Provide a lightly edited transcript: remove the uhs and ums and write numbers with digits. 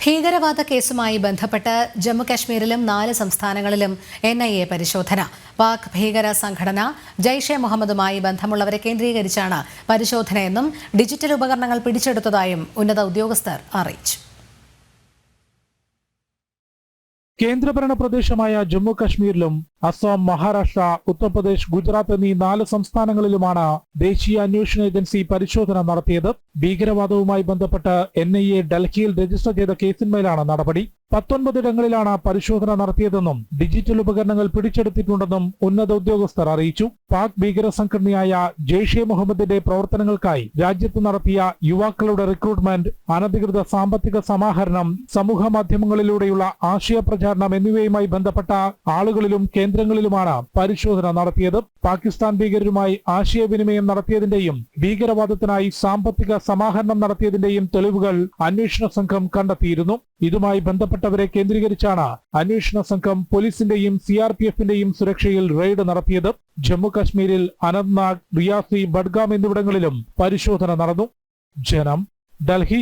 ഭീകരവാദ കേസുമായി ബന്ധപ്പെട്ട് ജമ്മുകശ്മീരിലും 4 സംസ്ഥാനങ്ങളിലും NIA പരിശോധന. പാക് ഭീകര സംഘടന ജയ്ഷെ മുഹമ്മദുമായി ബന്ധമുള്ളവരെ കേന്ദ്രീകരിച്ചാണ് പരിശോധനയെന്നും ഡിജിറ്റൽ ഉപകരണങ്ങൾ പിടിച്ചെടുത്തതായും ഉന്നത ഉദ്യോഗസ്ഥർ അറിയിച്ചു. കേന്ദ്രഭരണ പ്രദേശമായ ജമ്മു കശ്മീരിലും അസം, മഹാരാഷ്ട്ര, ഉത്തർപ്രദേശ്, ഗുജറാത്ത് എന്നീ 4 സംസ്ഥാനങ്ങളിലുമാണ് ദേശീയ അന്വേഷണ ഏജൻസി പരിശോധന നടത്തിയത്. ഭീകരവാദവുമായി ബന്ധപ്പെട്ട് NIA ഡൽഹിയിൽ രജിസ്റ്റർ ചെയ്ത കേസിന്മേലാണ് നടപടി. 19 ഇടങ്ങളിലാണ് പരിശോധന നടത്തിയതെന്നും ഡിജിറ്റൽ ഉപകരണങ്ങൾ പിടിച്ചെടുത്തിട്ടുണ്ടെന്നും ഉന്നത ഉദ്യോഗസ്ഥർ അറിയിച്ചു. പാക് ഭീകര സംഘടനയായ ജയ്ഷെ മുഹമ്മദിന്റെ പ്രവർത്തനങ്ങൾക്കായി രാജ്യത്ത് നടത്തിയ യുവാക്കളുടെ റിക്രൂട്ട്മെന്റ്, അനധികൃത സാമ്പത്തിക സമാഹരണം, സമൂഹ മാധ്യമങ്ങളിലൂടെയുള്ള ആശയ പ്രചാരണം എന്നിവയുമായി ബന്ധപ്പെട്ട ആളുകളിലും കേന്ദ്രങ്ങളിലുമാണ് പരിശോധന നടത്തിയത്. പാകിസ്ഥാൻ ഭീകരരുമായി ആശയവിനിമയം നടത്തിയതിന്റെയും ഭീകരവാദത്തിനായി സാമ്പത്തിക സമാഹരണം നടത്തിയതിന്റെയും തെളിവുകൾ അന്വേഷണ സംഘം കണ്ടെത്തിയിരുന്നു. ഇതുമായി ബന്ധപ്പെട്ടവരെ കേന്ദ്രീകരിച്ചാണ് അന്വേഷണ സംഘം പോലീസിന്റെയും CRPFന്റെയും സുരക്ഷയിൽ റെയ്ഡ് നടത്തിയത്. ജമ്മു കശ്മീരിൽ അനന്ത്നാഗ്, റിയാസി, ബഡ്ഗാം എന്നിവിടങ്ങളിലും പരിശോധന നടന്നു. ജനം, ഡൽഹി.